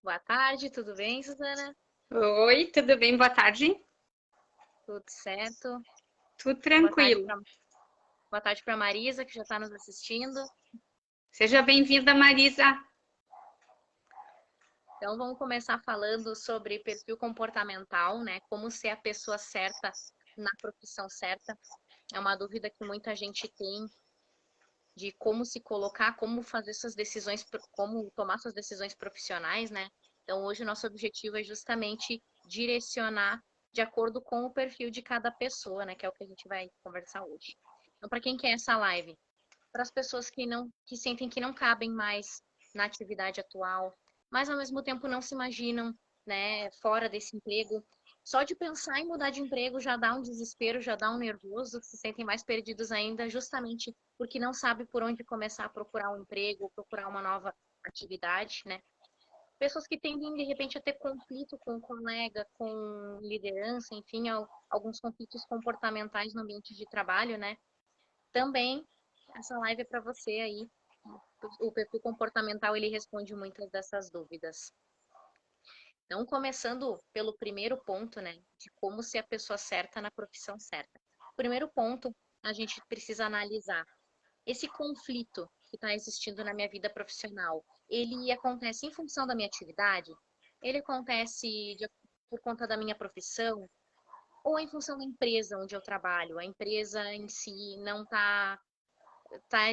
Boa tarde, tudo bem, Suzana? Oi, tudo bem? Boa tarde. Tudo certo? Tudo Boa tarde tranquilo. para Marisa, que já está nos assistindo. Seja bem-vinda, Marisa. Então, vamos começar falando sobre perfil comportamental, né? Como ser a pessoa certa na profissão certa. É uma dúvida que muita gente tem de como se colocar, como fazer suas decisões, como tomar suas decisões profissionais, né? Então, hoje o nosso objetivo é justamente direcionar de acordo com o perfil de cada pessoa, né? Que é o que a gente vai conversar hoje. Então, para quem quer essa live? Para as pessoas que sentem que não cabem mais na atividade atual, mas ao mesmo tempo não se imaginam, né, fora desse emprego. Só de pensar em mudar de emprego já dá um desespero, já dá um nervoso, se sentem mais perdidos ainda, justamente porque não sabe por onde começar a procurar um emprego, procurar uma nova atividade, né? Pessoas que tendem, de repente, a ter conflito com o colega, com liderança, enfim, alguns conflitos comportamentais no ambiente de trabalho, né? Também essa live é para você aí. O perfil comportamental ele responde muitas dessas dúvidas. Então, começando pelo primeiro ponto, né, de como ser a pessoa certa na profissão certa. Primeiro ponto, a gente precisa analisar esse conflito que está existindo na minha vida profissional. Ele acontece em função da minha atividade? Ele acontece por conta da minha profissão? Ou em função da empresa onde eu trabalho? A empresa em si não está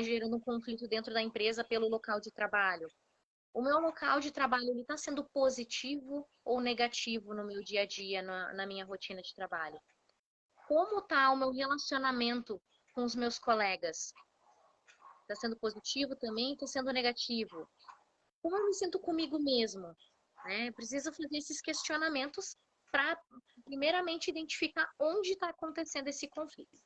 gerando um conflito dentro da empresa pelo local de trabalho. O meu local de trabalho está sendo positivo ou negativo no meu dia a dia, na minha rotina de trabalho? Como está o meu relacionamento com os meus colegas? Está sendo positivo também? Está sendo negativo? Como eu me sinto comigo mesmo? Né? Preciso fazer esses questionamentos para, primeiramente, identificar onde está acontecendo esse conflito.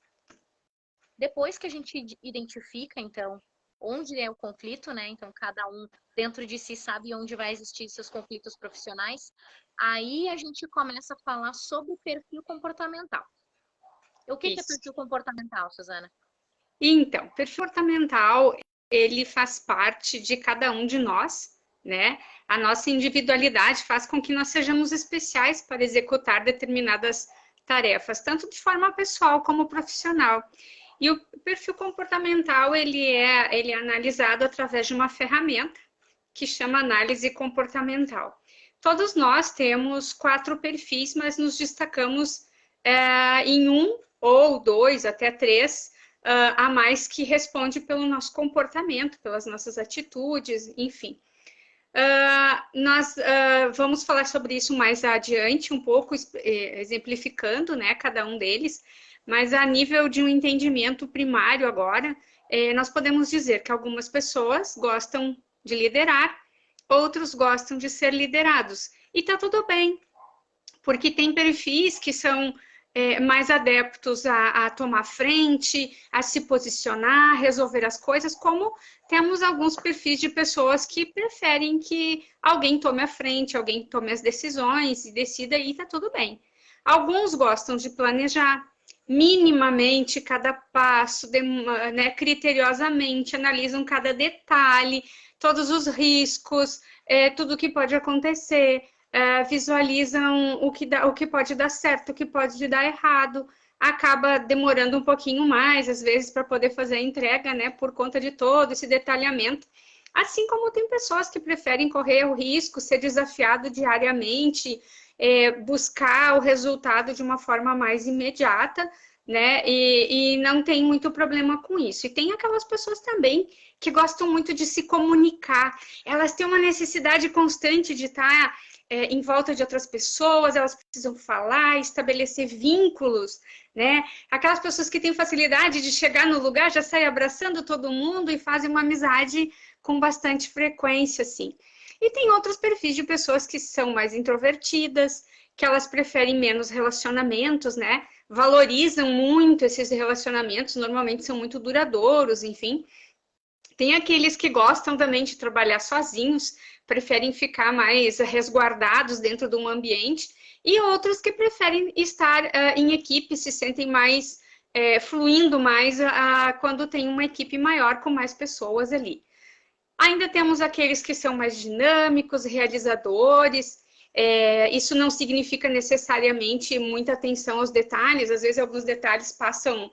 Depois que a gente identifica, então, onde é o conflito, né? Então, cada um dentro de si sabe onde vai existir seus conflitos profissionais. Aí a gente começa a falar sobre o perfil comportamental. O que é Isso. perfil comportamental, Suzana? Então, perfil comportamental, ele faz parte de cada um de nós, né? A nossa individualidade faz com que nós sejamos especiais para executar determinadas tarefas, tanto de forma pessoal como profissional. E o perfil comportamental, ele é analisado através de uma ferramenta que chama análise comportamental. Todos nós temos 4 perfis, mas nos destacamos em um ou 2, até 3 a mais que responde pelo nosso comportamento, pelas nossas atitudes, enfim. Nós vamos falar sobre isso mais adiante, um pouco exemplificando, né, cada um deles, mas a nível de um entendimento primário agora, nós podemos dizer que algumas pessoas gostam de liderar, outros gostam de ser liderados. E tá tudo bem, porque tem perfis que são mais adeptos a tomar frente, a se posicionar, resolver as coisas, como temos alguns perfis de pessoas que preferem que alguém tome a frente, alguém tome as decisões e decida e tá tudo bem. Alguns gostam de planejar minimamente cada passo, né, criteriosamente, analisam cada detalhe, todos os riscos, tudo que pode acontecer, visualizam o que pode dar certo, o que pode dar errado, acaba demorando um pouquinho mais, às vezes, para poder fazer a entrega, né, por conta de todo esse detalhamento. Assim como tem pessoas que preferem correr o risco, ser desafiado diariamente, buscar o resultado de uma forma mais imediata, né? E não tem muito problema com isso. E tem aquelas pessoas também que gostam muito de se comunicar. Elas têm uma necessidade constante de estar em volta de outras pessoas, elas precisam falar, estabelecer vínculos, né? Aquelas pessoas que têm facilidade de chegar no lugar, já saem abraçando todo mundo e fazem uma amizade com bastante frequência, assim. E tem outros perfis de pessoas que são mais introvertidas, que elas preferem menos relacionamentos, né? Valorizam muito esses relacionamentos, normalmente são muito duradouros, enfim. Tem aqueles que gostam também de trabalhar sozinhos, preferem ficar mais resguardados dentro de um ambiente, e outros que preferem estar em equipe, se sentem mais fluindo mais quando tem uma equipe maior com mais pessoas ali. Ainda temos aqueles que são mais dinâmicos, realizadores. Isso não significa necessariamente muita atenção aos detalhes, às vezes alguns detalhes passam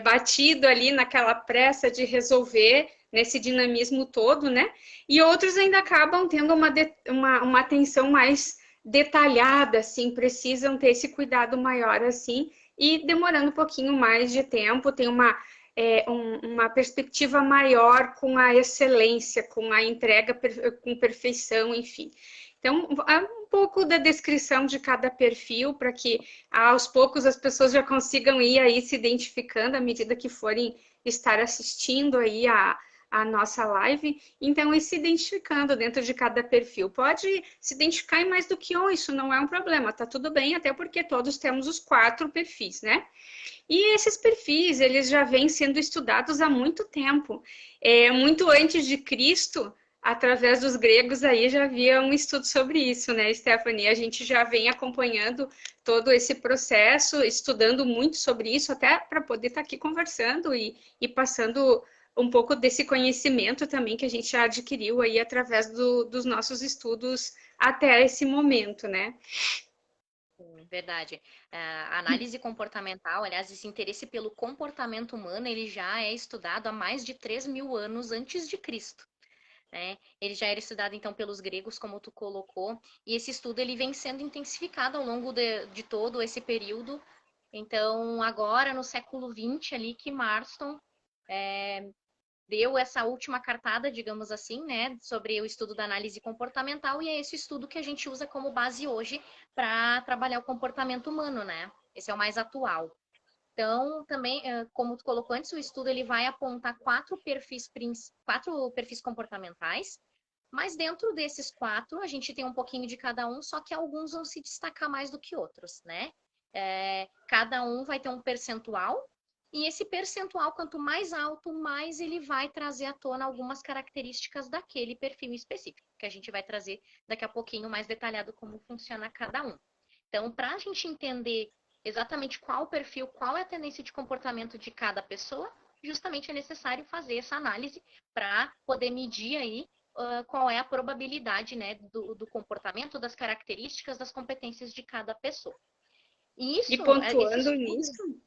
batido ali naquela pressa de resolver, nesse dinamismo todo, né? E outros ainda acabam tendo uma atenção mais detalhada, assim, precisam ter esse cuidado maior, assim, e demorando um pouquinho mais de tempo, tem uma perspectiva maior com a excelência, com a entrega com perfeição, enfim. Então, é um pouco da descrição de cada perfil para que aos poucos as pessoas já consigam ir aí se identificando à medida que forem estar assistindo aí a nossa live, então ir se identificando dentro de cada perfil. Pode se identificar em mais do que um, isso não é um problema, tá tudo bem, até porque todos temos os 4 perfis, né? E esses perfis, eles já vêm sendo estudados há muito tempo. Muito antes de Cristo, através dos gregos, aí já havia um estudo sobre isso, né, Stephanie? A gente já vem acompanhando todo esse processo, estudando muito sobre isso, até para poder estar aqui conversando e passando um pouco desse conhecimento também que a gente já adquiriu aí através dos nossos estudos até esse momento, né? Verdade. A análise comportamental, aliás, esse interesse pelo comportamento humano, ele já é estudado há mais de 3.000 anos antes de Cristo, né? Ele já era estudado, então, pelos gregos, como tu colocou, e esse estudo ele vem sendo intensificado ao longo de todo esse período. Então, agora, no século XX, ali, que Marston deu essa última cartada, digamos assim, né, sobre o estudo da análise comportamental, e é esse estudo que a gente usa como base hoje para trabalhar o comportamento humano, né? Esse é o mais atual. Então, também, como tu colocou antes, o estudo ele vai apontar 4 perfis comportamentais, mas dentro desses 4, a gente tem um pouquinho de cada um, só que alguns vão se destacar mais do que outros, né? Cada um vai ter um percentual, e esse percentual, quanto mais alto, mais ele vai trazer à tona algumas características daquele perfil específico, que a gente vai trazer daqui a pouquinho mais detalhado como funciona cada um. Então, para a gente entender exatamente qual o perfil, qual é a tendência de comportamento de cada pessoa, justamente é necessário fazer essa análise para poder medir aí qual é a probabilidade, né, do comportamento, das características, das competências de cada pessoa. E E esse pontuando estudo... nisso,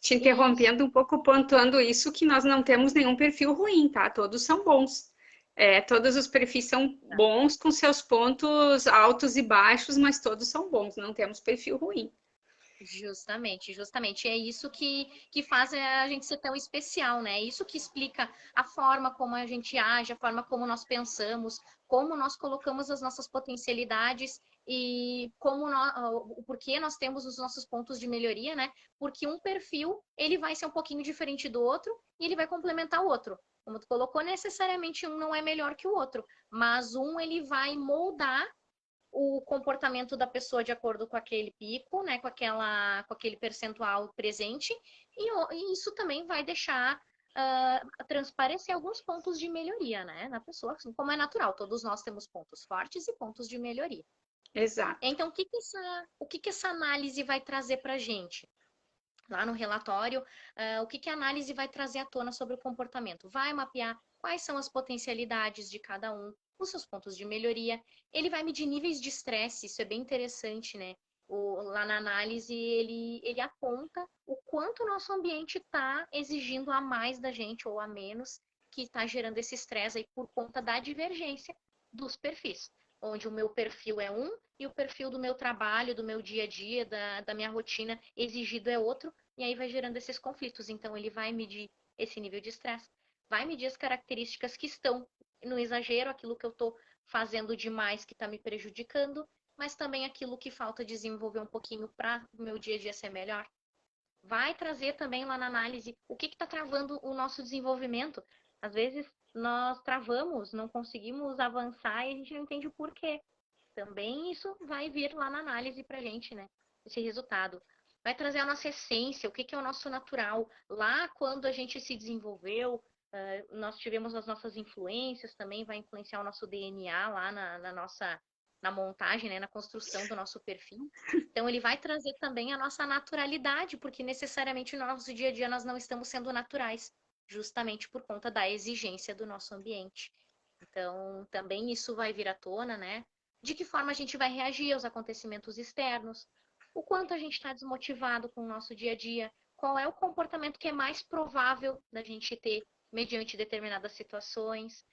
te Isso, interrompendo um pouco, pontuando isso, que nós não temos nenhum perfil ruim, tá? Todos são bons. Todos os perfis são bons com seus pontos altos e baixos, mas todos são bons, não temos perfil ruim. justamente, justamente. É isso que faz a gente ser tão especial, né? É isso que explica a forma como a gente age, a forma como nós pensamos, como nós colocamos as nossas potencialidades e o porquê nós temos os nossos pontos de melhoria, né? Porque um perfil, ele vai ser um pouquinho diferente do outro e ele vai complementar o outro. Como tu colocou, necessariamente um não é melhor que o outro, mas um ele vai moldar o comportamento da pessoa de acordo com aquele pico, né, com aquele percentual presente, e isso também vai deixar transparecer alguns pontos de melhoria, né, na pessoa, assim como é natural, todos nós temos pontos fortes e pontos de melhoria. Exato. Então, o que que essa análise vai trazer para a gente? Lá no relatório, o que que a análise vai trazer à tona sobre o comportamento? Vai mapear quais são as potencialidades de cada um, os seus pontos de melhoria. Ele vai medir níveis de estresse, isso é bem interessante, né? Lá na análise, ele aponta o quanto o nosso ambiente está exigindo a mais da gente ou a menos, que está gerando esse estresse aí por conta da divergência dos perfis. Onde o meu perfil é um e o perfil do meu trabalho, do meu dia a dia, da minha rotina exigido é outro, e aí vai gerando esses conflitos. Então, ele vai medir esse nível de estresse, vai medir as características que estão no exagero, aquilo que eu estou fazendo demais que está me prejudicando, mas também aquilo que falta desenvolver um pouquinho para o meu dia a dia ser melhor. Vai trazer também lá na análise o que está travando o nosso desenvolvimento. Às vezes nós travamos, não conseguimos avançar e a gente não entende o porquê. Também isso vai vir lá na análise para a gente, né? Esse resultado. Vai trazer a nossa essência, o que é o nosso natural. Lá, quando a gente se desenvolveu, nós tivemos as nossas influências, também vai influenciar o nosso DNA lá na montagem, né? Na construção do nosso perfil. Então, ele vai trazer também a nossa naturalidade, porque necessariamente no nosso dia a dia nós não estamos sendo naturais, justamente por conta da exigência do nosso ambiente. Então, também isso vai vir à tona, né? De que forma a gente vai reagir aos acontecimentos externos, o quanto a gente está desmotivado com o nosso dia a dia, qual é o comportamento que é mais provável da gente ter mediante determinadas situações.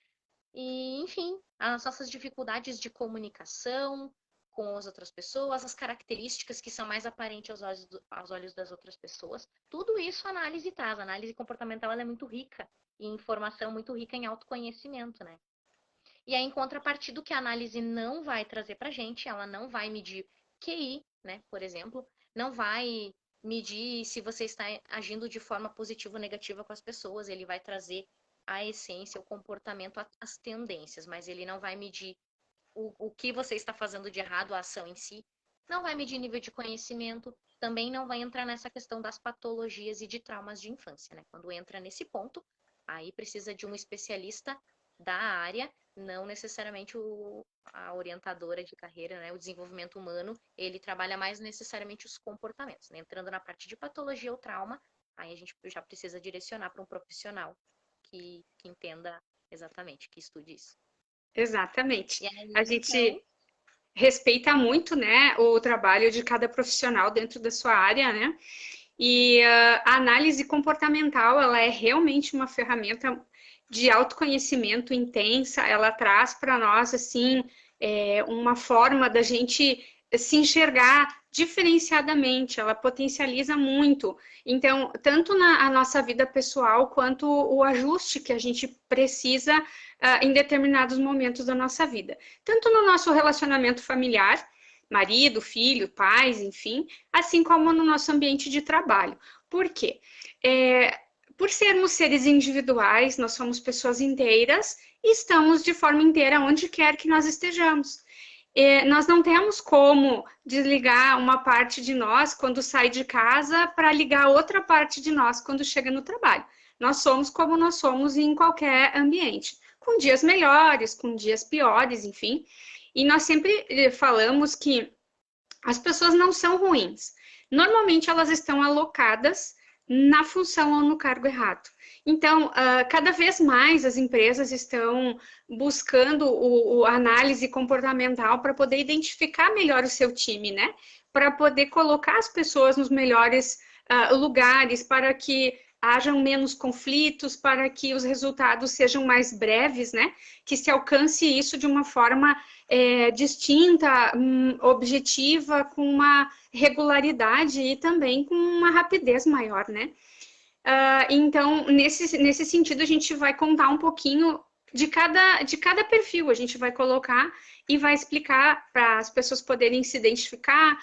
E, enfim, as nossas dificuldades de comunicação com as outras pessoas, as características que são mais aparentes aos olhos das outras pessoas. Tudo isso a análise traz. A análise comportamental ela é muito rica em informação, muito rica em autoconhecimento, né? E aí, em contrapartida, o que a análise não vai trazer para a gente, ela não vai medir QI, né, por exemplo, não vai medir se você está agindo de forma positiva ou negativa com as pessoas, ele vai trazer a essência, o comportamento, as tendências, mas ele não vai medir o que você está fazendo de errado, a ação em si, não vai medir nível de conhecimento, também não vai entrar nessa questão das patologias e de traumas de infância, né? Quando entra nesse ponto, aí precisa de um especialista da área, não necessariamente a orientadora de carreira, né? O desenvolvimento humano, ele trabalha mais necessariamente os comportamentos, né? Entrando na parte de patologia ou trauma, aí a gente já precisa direcionar para um profissional que entenda exatamente, que estude isso. Exatamente. E aí, A então, gente respeita muito, né, o trabalho de cada profissional dentro da sua área, né? E a análise comportamental, ela é realmente uma ferramenta de autoconhecimento intensa, ela traz para nós, assim, uma forma da gente se enxergar diferenciadamente, ela potencializa muito. Então, tanto na nossa vida pessoal, quanto o ajuste que a gente precisa em determinados momentos da nossa vida. Tanto no nosso relacionamento familiar, marido, filho, pais, enfim, assim como no nosso ambiente de trabalho. Por quê? Por sermos seres individuais, nós somos pessoas inteiras e estamos de forma inteira onde quer que nós estejamos. Nós não temos como desligar uma parte de nós quando sai de casa para ligar outra parte de nós quando chega no trabalho. Nós somos como nós somos em qualquer ambiente, com dias melhores, com dias piores, enfim. E nós sempre falamos que as pessoas não são ruins. Normalmente elas estão alocadas na função ou no cargo errado. Então, cada vez mais as empresas estão buscando a análise comportamental para poder identificar melhor o seu time, né? Para poder colocar as pessoas nos melhores lugares, para que hajam menos conflitos, para que os resultados sejam mais breves, né? Que se alcance isso de uma forma distinta, objetiva, com uma regularidade e também com uma rapidez maior, né? Então, nesse sentido, a gente vai contar um pouquinho de cada perfil, a gente vai colocar e vai explicar para as pessoas poderem se identificar,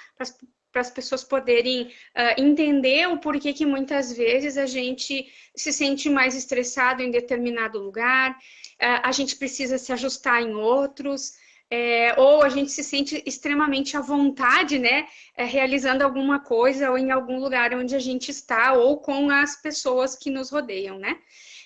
para as pessoas poderem entender o porquê que muitas vezes a gente se sente mais estressado em determinado lugar, a gente precisa se ajustar em outros, ou a gente se sente extremamente à vontade, né, realizando alguma coisa ou em algum lugar onde a gente está, ou com as pessoas que nos rodeiam, né?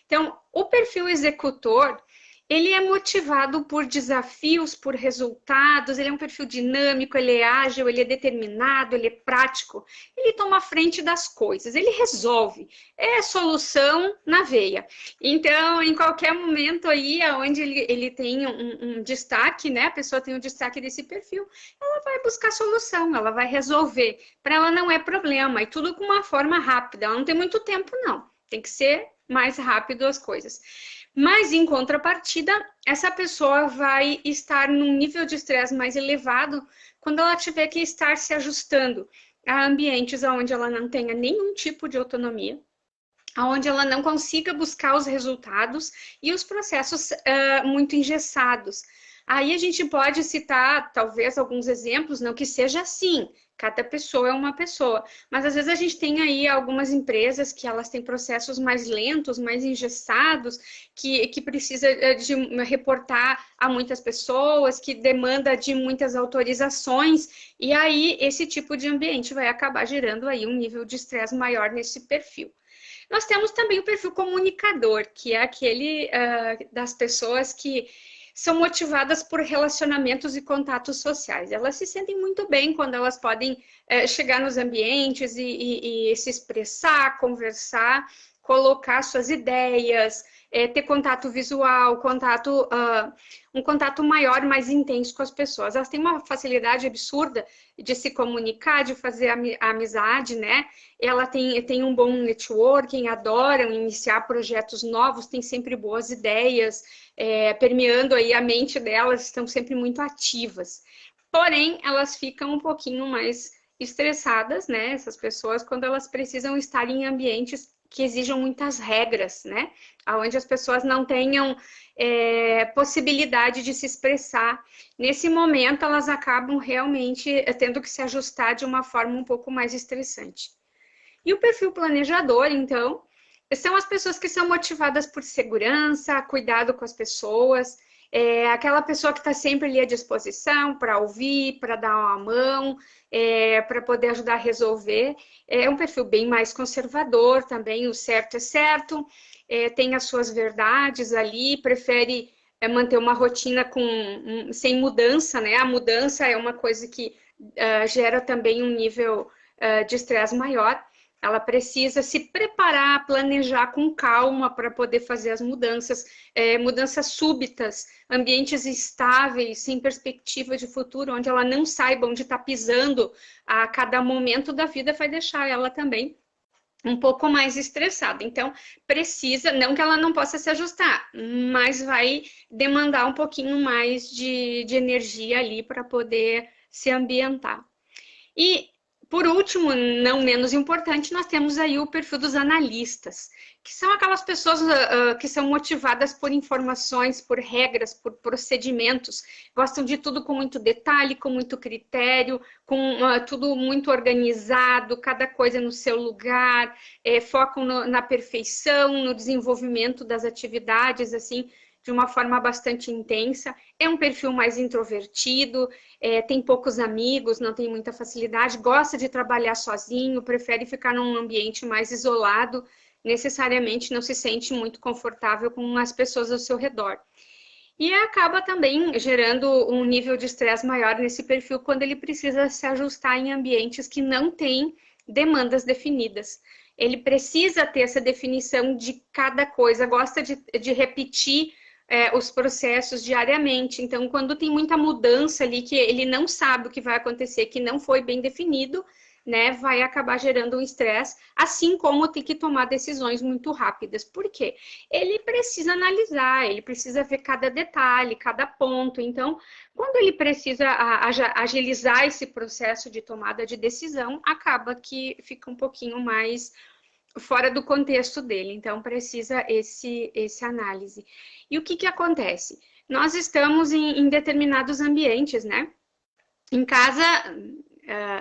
Então, o perfil executor, ele é motivado por desafios, por resultados, ele é um perfil dinâmico, ele é ágil, ele é determinado, ele é prático, ele toma a frente das coisas, ele resolve, é solução na veia. Então, em qualquer momento aí, onde ele tem um destaque, né, a pessoa tem um destaque desse perfil, ela vai buscar solução, ela vai resolver. Para ela não é problema, e tudo com uma forma rápida, ela não tem muito tempo, não. Tem que ser mais rápido as coisas. Mas, em contrapartida, essa pessoa vai estar num nível de estresse mais elevado quando ela tiver que estar se ajustando a ambientes onde ela não tenha nenhum tipo de autonomia, onde ela não consiga buscar os resultados e os processos muito engessados. Aí a gente pode citar, talvez, alguns exemplos, não que seja assim, cada pessoa é uma pessoa, mas às vezes a gente tem aí algumas empresas que elas têm processos mais lentos, mais engessados, que precisa de reportar a muitas pessoas, que demanda de muitas autorizações, e aí esse tipo de ambiente vai acabar gerando aí um nível de estresse maior nesse perfil. Nós temos também o perfil comunicador, que é aquele das pessoas que são motivadas por relacionamentos e contatos sociais. Elas se sentem muito bem quando elas podem chegar nos ambientes e se expressar, conversar colocar suas ideias, ter contato visual, um contato maior, mais intenso com as pessoas. Elas têm uma facilidade absurda de se comunicar, de fazer amizade, né? Ela tem um bom networking, adoram iniciar projetos novos, têm sempre boas ideias, permeando aí a mente delas, estão sempre muito ativas. Porém, elas ficam um pouquinho mais estressadas, né? Essas pessoas, quando elas precisam estar em ambientes que exijam muitas regras, né? Onde as pessoas não tenham possibilidade de se expressar. Nesse momento, elas acabam realmente tendo que se ajustar de uma forma um pouco mais estressante. E o perfil planejador, então, são as pessoas que são motivadas por segurança, cuidado com as pessoas, aquela pessoa que está sempre ali à disposição para ouvir, para dar uma mão, para poder ajudar a resolver. É um perfil bem mais conservador também, o certo é certo, tem as suas verdades ali, prefere manter uma rotina sem mudança, né? A mudança é uma coisa que gera também um nível de estresse maior. Ela precisa se preparar, planejar com calma para poder fazer as mudanças, mudanças súbitas, ambientes estáveis, sem perspectiva de futuro, onde ela não saiba onde está pisando a cada momento da vida, vai deixar ela também um pouco mais estressada. Então, precisa, não que ela não possa se ajustar, mas vai demandar um pouquinho mais de energia ali para poder se ambientar. E por último, não menos importante, nós temos aí o perfil dos analistas, que são aquelas pessoas que são motivadas por informações, por regras, por procedimentos, gostam de tudo com muito detalhe, com muito critério, com tudo muito organizado, cada coisa no seu lugar, focam na perfeição, no desenvolvimento das atividades, assim, de uma forma bastante intensa. É um perfil mais introvertido, tem poucos amigos, não tem muita facilidade, gosta de trabalhar sozinho, prefere ficar num ambiente mais isolado, necessariamente não se sente muito confortável com as pessoas ao seu redor. E acaba também gerando um nível de estresse maior nesse perfil quando ele precisa se ajustar em ambientes que não têm demandas definidas. Ele precisa ter essa definição de cada coisa, gosta de repetir os processos diariamente. Então, quando tem muita mudança ali, que ele não sabe o que vai acontecer, que não foi bem definido, né, vai acabar gerando um estresse, assim como tem que tomar decisões muito rápidas. Por quê? Ele precisa analisar, ele precisa ver cada detalhe, cada ponto. Então, quando ele precisa agilizar esse processo de tomada de decisão, acaba que fica um pouquinho mais fora do contexto dele, então precisa esse análise. E o que acontece? Nós estamos em determinados ambientes, né? Em casa,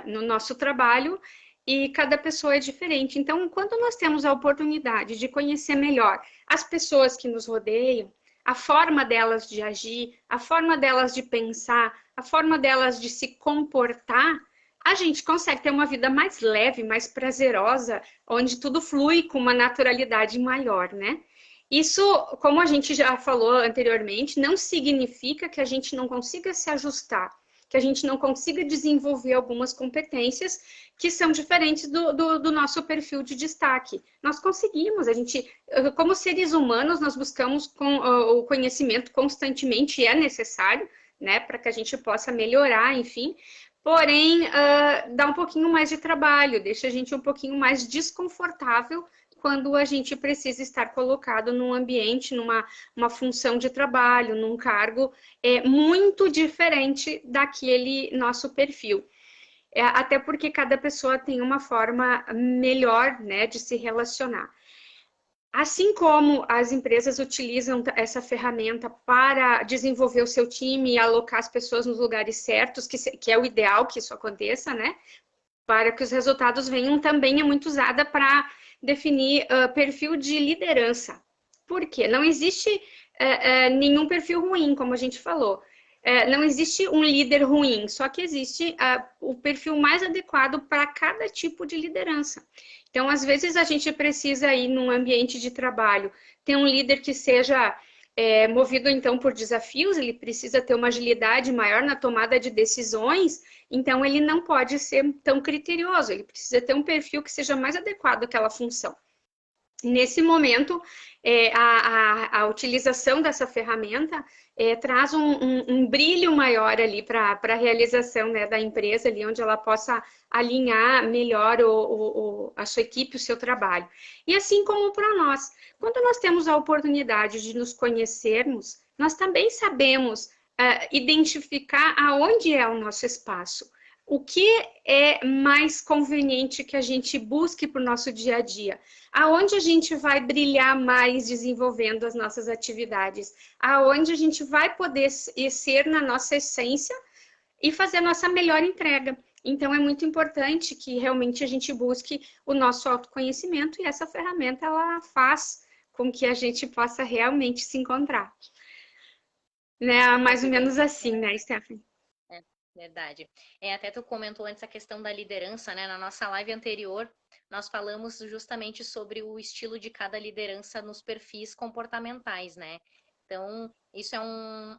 no nosso trabalho, e cada pessoa é diferente. Então, quando nós temos a oportunidade de conhecer melhor as pessoas que nos rodeiam, a forma delas de agir, a forma delas de pensar, a forma delas de se comportar, a gente consegue ter uma vida mais leve, mais prazerosa, onde tudo flui com uma naturalidade maior, né? Isso, como a gente já falou anteriormente, não significa que a gente não consiga se ajustar, que a gente não consiga desenvolver algumas competências que são diferentes do nosso perfil de destaque. Nós conseguimos, a gente, como seres humanos, nós buscamos o conhecimento constantemente, e é necessário, né, para que a gente possa melhorar, enfim. Porém, dá um pouquinho mais de trabalho, deixa a gente um pouquinho mais desconfortável quando a gente precisa estar colocado num ambiente, numa função de trabalho, num cargo muito diferente daquele nosso perfil. Até porque cada pessoa tem uma forma melhor, né, de se relacionar. Assim como as empresas utilizam essa ferramenta para desenvolver o seu time e alocar as pessoas nos lugares certos, que é o ideal que isso aconteça, né? Para que os resultados venham, também é muito usada para definir perfil de liderança. Por quê? Não existe nenhum perfil ruim, como a gente falou. Não existe um líder ruim, só que existe o perfil mais adequado para cada tipo de liderança. Então, às vezes, a gente precisa ir num ambiente de trabalho, ter um líder que seja movido, então, por desafios, ele precisa ter uma agilidade maior na tomada de decisões, então ele não pode ser tão criterioso, ele precisa ter um perfil que seja mais adequado àquela função. Nesse momento, a utilização dessa ferramenta traz um brilho maior ali para a realização, né, da empresa, ali onde ela possa alinhar melhor a sua equipe, o seu trabalho. E assim como para nós, quando nós temos a oportunidade de nos conhecermos, nós também sabemos identificar aonde é o nosso espaço. O que é mais conveniente que a gente busque para o nosso dia a dia? Aonde a gente vai brilhar mais desenvolvendo as nossas atividades? Aonde a gente vai poder ser na nossa essência e fazer a nossa melhor entrega? Então, é muito importante que realmente a gente busque o nosso autoconhecimento e essa ferramenta, ela faz com que a gente possa realmente se encontrar. Né? Mais ou menos assim, né, Stephanie? Verdade. Até tu comentou antes a questão da liderança, né? Na nossa live anterior, nós falamos justamente sobre o estilo de cada liderança nos perfis comportamentais, né? Então, isso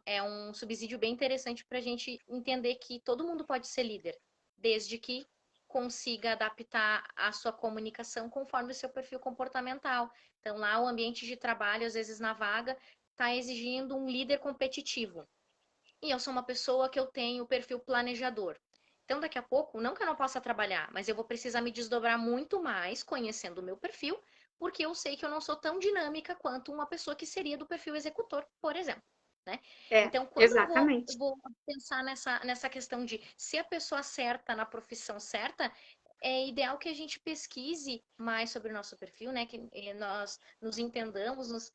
é um subsídio bem interessante para a gente entender que todo mundo pode ser líder, desde que consiga adaptar a sua comunicação conforme o seu perfil comportamental. Então, lá o ambiente de trabalho, às vezes na vaga, está exigindo um líder competitivo. E eu sou uma pessoa que eu tenho o perfil planejador. Então, daqui a pouco, não que eu não possa trabalhar, mas eu vou precisar me desdobrar muito mais conhecendo o meu perfil, porque eu sei que eu não sou tão dinâmica quanto uma pessoa que seria do perfil executor, por exemplo. Né? Então, quando exatamente. eu vou pensar nessa questão de ser a pessoa certa na profissão certa, é ideal que a gente pesquise mais sobre o nosso perfil, né? Que nós nos entendamos,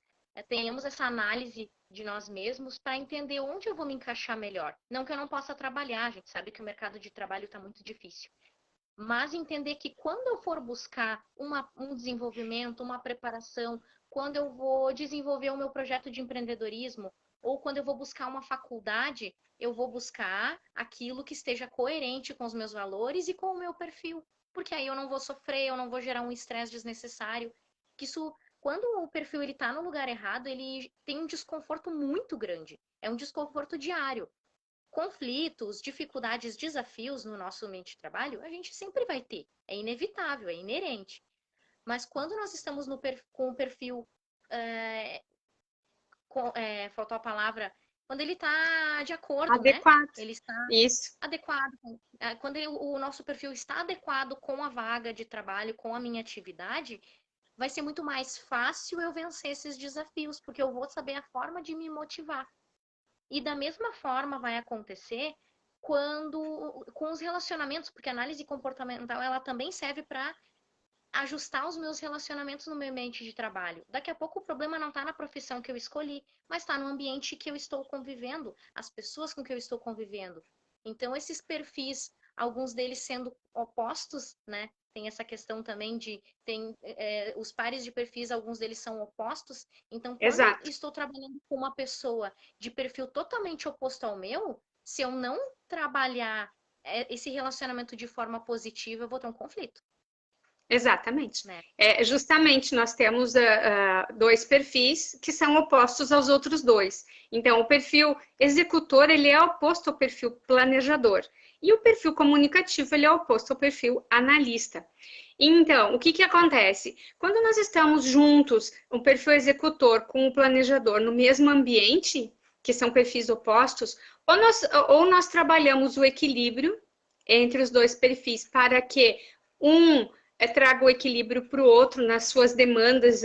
tenhamos essa análise de nós mesmos para entender onde eu vou me encaixar melhor. Não que eu não possa trabalhar, a gente sabe que o mercado de trabalho está muito difícil. Mas entender que quando eu for buscar um desenvolvimento, uma preparação, quando eu vou desenvolver o meu projeto de empreendedorismo, ou quando eu vou buscar uma faculdade, eu vou buscar aquilo que esteja coerente com os meus valores e com o meu perfil. Porque aí eu não vou sofrer, eu não vou gerar um estresse desnecessário. Isso, quando o perfil está no lugar errado, ele tem um desconforto muito grande. É um desconforto diário. Conflitos, dificuldades, desafios no nosso ambiente de trabalho, a gente sempre vai ter. É inevitável, é inerente. Mas quando nós estamos com o perfil... faltou a palavra... Quando ele está de acordo, adequado, né? Ele está isso. adequado. Quando o nosso perfil está adequado com a vaga de trabalho, com a minha atividade, vai ser muito mais fácil eu vencer esses desafios, porque eu vou saber a forma de me motivar. E da mesma forma vai acontecer com os relacionamentos, porque a análise comportamental ela também serve para ajustar os meus relacionamentos no meu ambiente de trabalho. Daqui a pouco o problema não está na profissão que eu escolhi, mas está no ambiente que eu estou convivendo, as pessoas com que eu estou convivendo. Então, esses perfis, alguns deles sendo opostos, né? Tem essa questão também os pares de perfis, alguns deles são opostos. Então, quando eu estou trabalhando com uma pessoa de perfil totalmente oposto ao meu, se eu não trabalhar esse relacionamento de forma positiva, eu vou ter um conflito. Exatamente. Justamente, nós temos dois perfis que são opostos aos outros dois. Então, o perfil executor, ele é oposto ao perfil planejador. E o perfil comunicativo, ele é oposto ao perfil analista. Então, o que acontece? Quando nós estamos juntos, o perfil executor com o planejador no mesmo ambiente, que são perfis opostos, ou nós trabalhamos o equilíbrio entre os dois perfis para que traga o equilíbrio para o outro nas suas demandas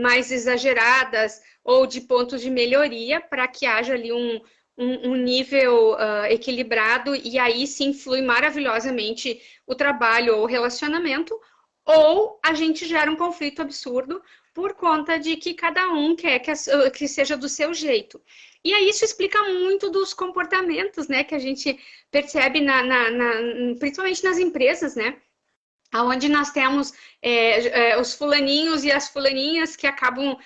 mais exageradas ou de pontos de melhoria, para que haja ali um nível equilibrado e aí sim flui maravilhosamente o trabalho ou o relacionamento, ou a gente gera um conflito absurdo por conta de que cada um quer que seja do seu jeito. E aí isso explica muito dos comportamentos, né, que a gente percebe principalmente nas empresas, né, onde nós temos os fulaninhos e as fulaninhas que acabam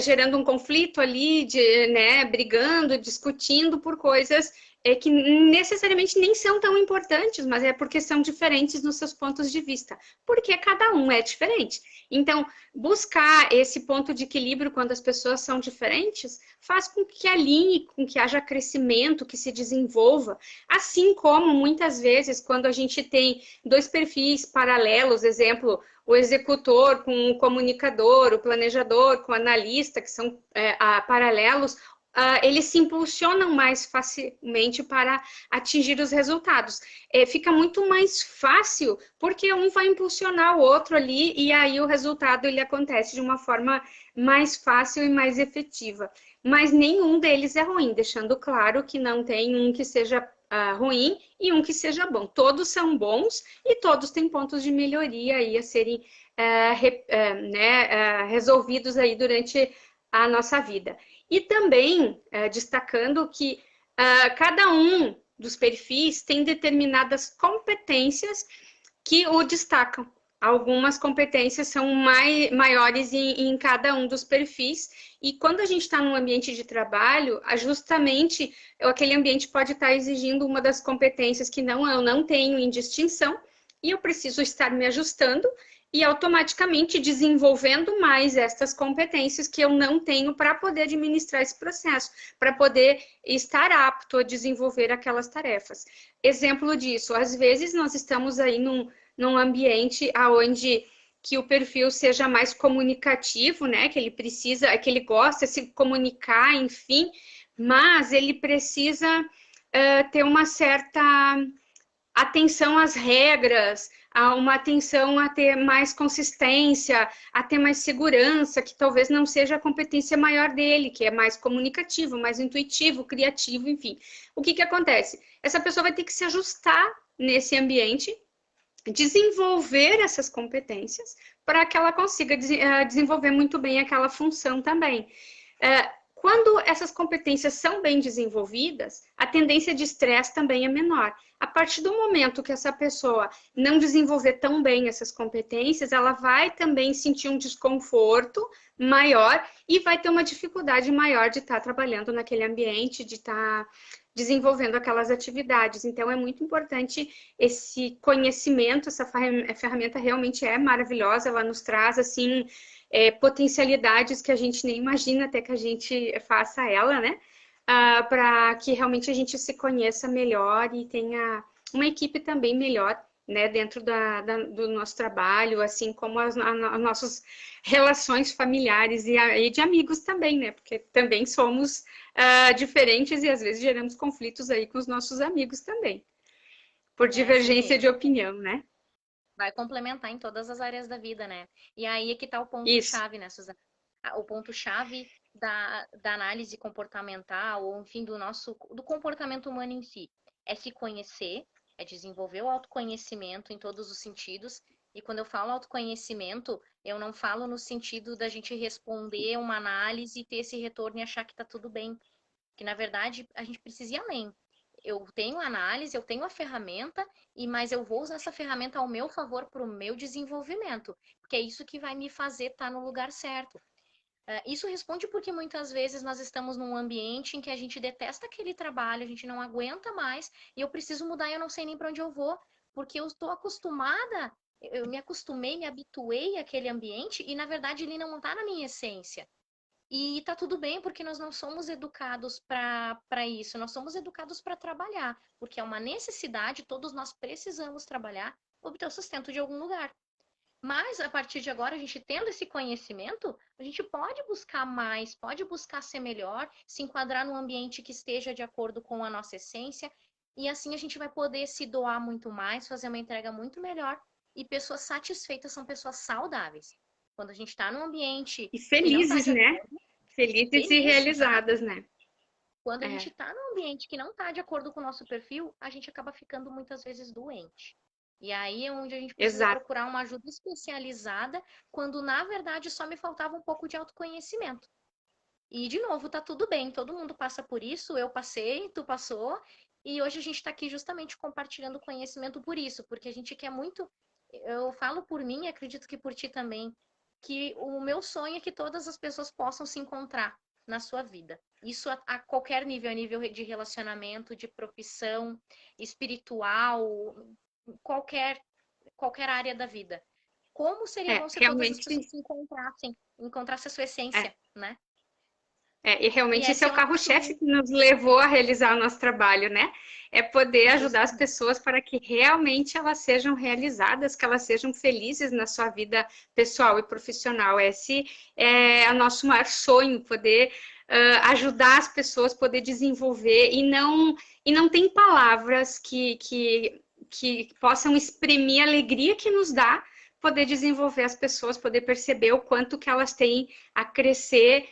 gerando um conflito ali, né, brigando, discutindo por coisas que necessariamente nem são tão importantes, mas é porque são diferentes nos seus pontos de vista, porque cada um é diferente. Então, buscar esse ponto de equilíbrio quando as pessoas são diferentes faz com que alinhe, com que haja crescimento, que se desenvolva. Assim como muitas vezes, quando a gente tem dois perfis paralelos, exemplo, o executor com o comunicador, o planejador com o analista, que são paralelos, eles se impulsionam mais facilmente para atingir os resultados. Fica muito mais fácil, porque um vai impulsionar o outro ali, e aí o resultado ele acontece de uma forma mais fácil e mais efetiva. Mas nenhum deles é ruim, deixando claro que não tem um que seja ruim e um que seja bom. Todos são bons e todos têm pontos de melhoria aí a serem resolvidos aí durante a nossa vida. E também destacando que cada um dos perfis tem determinadas competências que o destacam. Algumas competências são maiores em cada um dos perfis, e quando a gente está num ambiente de trabalho, justamente aquele ambiente pode estar exigindo uma das competências que eu não tenho em distinção, e eu preciso estar me ajustando e automaticamente desenvolvendo mais estas competências que eu não tenho para poder administrar esse processo, para poder estar apto a desenvolver aquelas tarefas. Exemplo disso, às vezes nós estamos aí num ambiente onde que o perfil seja mais comunicativo, né? Que ele precisa, que ele gosta de se comunicar, enfim, mas ele precisa ter uma certa atenção às regras, a uma atenção a ter mais consistência, a ter mais segurança, que talvez não seja a competência maior dele, que é mais comunicativo, mais intuitivo, criativo, enfim. O que acontece? Essa pessoa vai ter que se ajustar nesse ambiente, desenvolver essas competências para que ela consiga desenvolver muito bem aquela função também. Quando essas competências são bem desenvolvidas, a tendência de estresse também é menor. A partir do momento que essa pessoa não desenvolver tão bem essas competências, ela vai também sentir um desconforto maior e vai ter uma dificuldade maior de estar trabalhando naquele ambiente, de estar desenvolvendo aquelas atividades. Então, é muito importante esse conhecimento, essa ferramenta realmente é maravilhosa, ela nos traz, assim, potencialidades que a gente nem imagina até que a gente faça ela, né? Para que realmente a gente se conheça melhor e tenha uma equipe também melhor, né, dentro do nosso trabalho, assim como as nossas relações familiares e de amigos também, né? Porque também somos diferentes e às vezes geramos conflitos aí com os nossos amigos também, por divergência de opinião, né? Vai complementar em todas as áreas da vida, né? E aí é que tá o Isso. ponto-chave, né, Suzana? O ponto-chave da análise comportamental, ou enfim, do comportamento humano em si, é se conhecer, é desenvolver o autoconhecimento em todos os sentidos. E quando eu falo autoconhecimento, eu não falo no sentido da gente responder uma análise e ter esse retorno e achar que tá tudo bem. Que na verdade a gente precisa ir além. Eu tenho a análise, eu tenho a ferramenta, mas eu vou usar essa ferramenta ao meu favor para o meu desenvolvimento, porque é isso que vai me fazer estar no lugar certo. Isso responde porque muitas vezes nós estamos num ambiente em que a gente detesta aquele trabalho, a gente não aguenta mais e eu preciso mudar e eu não sei nem para onde eu vou, porque eu estou acostumada, eu me acostumei, me habituei àquele ambiente e na verdade ele não está na minha essência. E tá tudo bem, porque nós não somos educados para isso, nós somos educados para trabalhar, porque é uma necessidade, todos nós precisamos trabalhar, obter o sustento de algum lugar. Mas a partir de agora, a gente tendo esse conhecimento, a gente pode buscar mais, pode buscar ser melhor, se enquadrar num ambiente que esteja de acordo com a nossa essência, e assim a gente vai poder se doar muito mais, fazer uma entrega muito melhor, e pessoas satisfeitas são pessoas saudáveis. Quando a gente está num ambiente E que não está felizes, de né? acordo, Felizes e feliz, realizadas, exato. né? Quando a gente está num ambiente que não está de acordo com o nosso perfil, a gente acaba ficando muitas vezes doente. E aí é onde a gente precisa Exato. procurar uma ajuda especializada, quando na verdade só me faltava um pouco de autoconhecimento. E de novo, tá tudo bem, todo mundo passa por isso, eu passei, tu passou, e hoje a gente está aqui justamente compartilhando conhecimento por isso, porque a gente quer muito, eu falo por mim e acredito que por ti também, que o meu sonho é que todas as pessoas possam se encontrar na sua vida. Isso a qualquer nível, a nível de relacionamento, de profissão, espiritual, qualquer, qualquer área da vida. Como seria bom se todas as pessoas Realmente, se encontrassem a sua essência, é. né? E E realmente esse é esse o é o carro-chefe nosso que nos levou a realizar o nosso trabalho, né? É poder ajudar as justamente. pessoas para que realmente elas sejam realizadas, que elas sejam felizes na sua vida pessoal e profissional. Esse é o nosso maior sonho, poder ajudar as pessoas, poder desenvolver, e não tem palavras que possam exprimir a alegria que nos dá poder desenvolver as pessoas, poder perceber o quanto que elas têm a crescer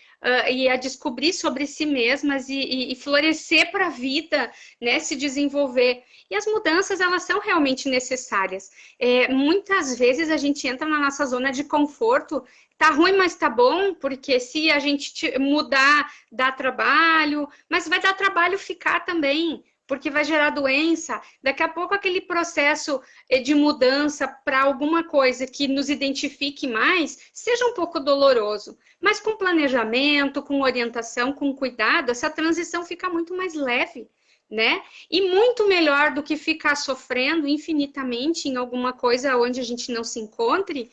e a descobrir sobre si mesmas e florescer para a vida, né, se desenvolver. E as mudanças, elas são realmente necessárias. Muitas vezes a gente entra na nossa zona de conforto, tá ruim, mas tá bom, porque se a gente mudar, dá trabalho, mas vai dar trabalho ficar também, porque vai gerar doença. Daqui a pouco aquele processo de mudança para alguma coisa que nos identifique mais, seja um pouco doloroso. Mas com planejamento, com orientação, com cuidado, essa transição fica muito mais leve, né? E muito melhor do que ficar sofrendo infinitamente em alguma coisa onde a gente não se encontre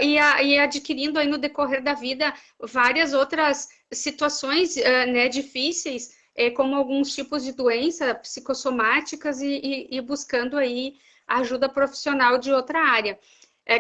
e adquirindo aí no decorrer da vida várias outras situações né, difíceis, como alguns tipos de doença psicossomáticas e buscando aí ajuda profissional de outra área.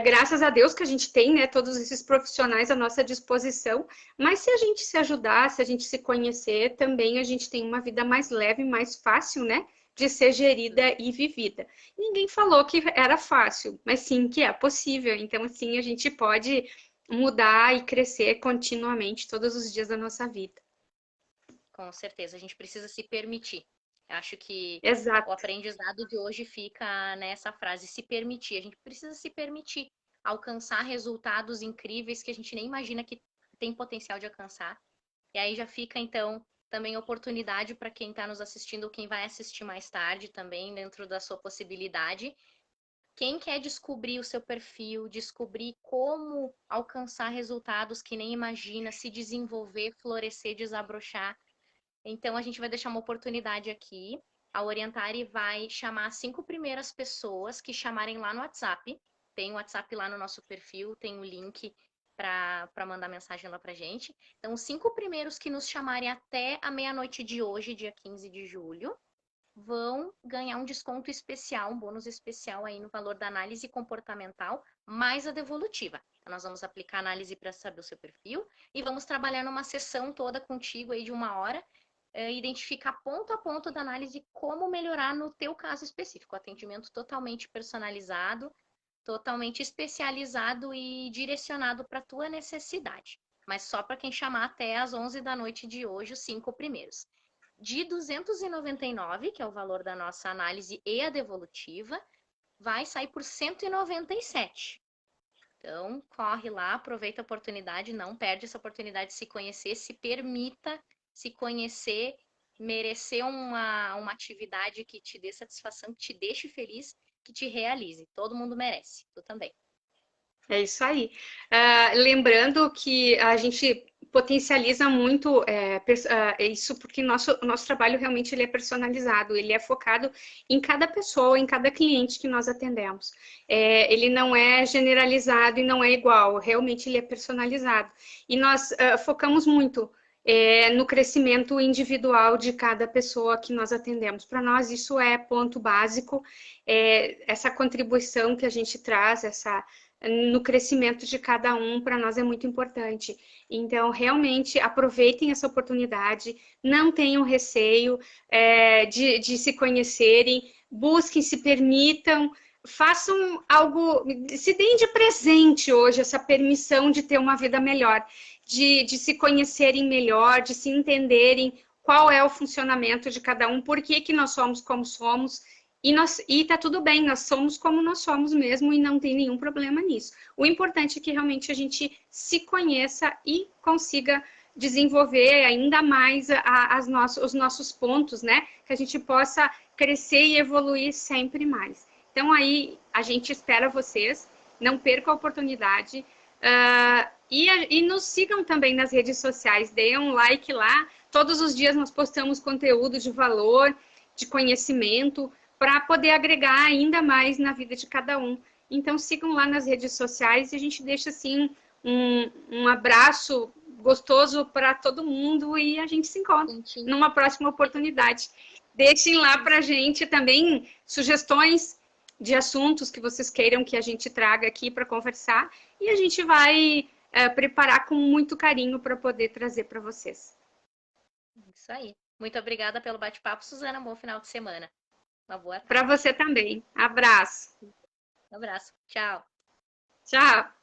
Graças a Deus que a gente tem, né, todos esses profissionais à nossa disposição, mas se a gente se ajudar, se a gente se conhecer, também a gente tem uma vida mais leve, mais fácil, né, de ser gerida e vivida. Ninguém falou que era fácil, mas sim que é possível. Então, sim, a gente pode mudar e crescer continuamente todos os dias da nossa vida. Com certeza, a gente precisa se permitir. Acho que o Exato. aprendizado de hoje fica nessa frase, se permitir. A gente precisa se permitir alcançar resultados incríveis que a gente nem imagina que tem potencial de alcançar. E aí já fica, então, também oportunidade para quem está nos assistindo ou quem vai assistir mais tarde também, dentro da sua possibilidade. Quem quer descobrir o seu perfil, descobrir como alcançar resultados que nem imagina, se desenvolver, florescer, desabrochar, então, a gente vai deixar uma oportunidade aqui. A Orientare vai chamar as 5 primeiras pessoas que chamarem lá no WhatsApp. Tem o WhatsApp lá no nosso perfil, tem o link para mandar mensagem lá pra gente. Então, os 5 primeiros que nos chamarem até a meia-noite de hoje, dia 15 de julho, vão ganhar um desconto especial, um bônus especial aí no valor da análise comportamental mais a devolutiva. Então, nós vamos aplicar a análise para saber o seu perfil e vamos trabalhar numa sessão toda contigo aí de 1 hora, identificar ponto a ponto da análise como melhorar no teu caso específico. Atendimento totalmente personalizado, totalmente especializado e direcionado para a tua necessidade. Mas só para quem chamar até às 11 da noite de hoje, os 5 primeiros. De 299, que é o valor da nossa análise e a devolutiva, vai sair por 197. Então, corre lá, aproveita a oportunidade, não perde essa oportunidade de se conhecer, se permita se conhecer, merecer uma atividade que te dê satisfação, que te deixe feliz, que te realize. Todo mundo merece, tu também. É isso aí. Lembrando que a gente potencializa muito isso porque o nosso trabalho realmente ele é personalizado, ele é focado em cada pessoa, em cada cliente que nós atendemos. Ele não é generalizado e não é igual, realmente ele é personalizado. E nós focamos muito no crescimento individual de cada pessoa que nós atendemos. Para nós, isso é ponto básico, essa contribuição que a gente traz, no crescimento de cada um, para nós é muito importante. Então, realmente, aproveitem essa oportunidade, não tenham receio de se conhecerem, busquem, se permitam, façam algo, se deem de presente hoje essa permissão de ter uma vida melhor, de se conhecerem melhor, de se entenderem qual é o funcionamento de cada um, por que nós somos como somos, e tá tudo bem, nós somos como nós somos mesmo e não tem nenhum problema nisso. O importante é que realmente a gente se conheça e consiga desenvolver ainda mais os nossos pontos, né? Que a gente possa crescer e evoluir sempre mais. Então aí a gente espera vocês, não perca a oportunidade e nos sigam também nas redes sociais, deem um like lá, Todos os dias nós postamos conteúdo de valor, de conhecimento, para poder agregar ainda mais na vida de cada um. Então, sigam lá nas redes sociais e a gente deixa, assim, um abraço gostoso para todo mundo e a gente se encontra numa próxima oportunidade. Deixem lá para a gente também sugestões de assuntos que vocês queiram que a gente traga aqui para conversar e a gente vai preparar com muito carinho para poder trazer para vocês. Isso aí. Muito obrigada pelo bate-papo, Suzana. Bom final de semana. Uma boa tarde. Para você também. Abraço. Um abraço. Tchau. Tchau.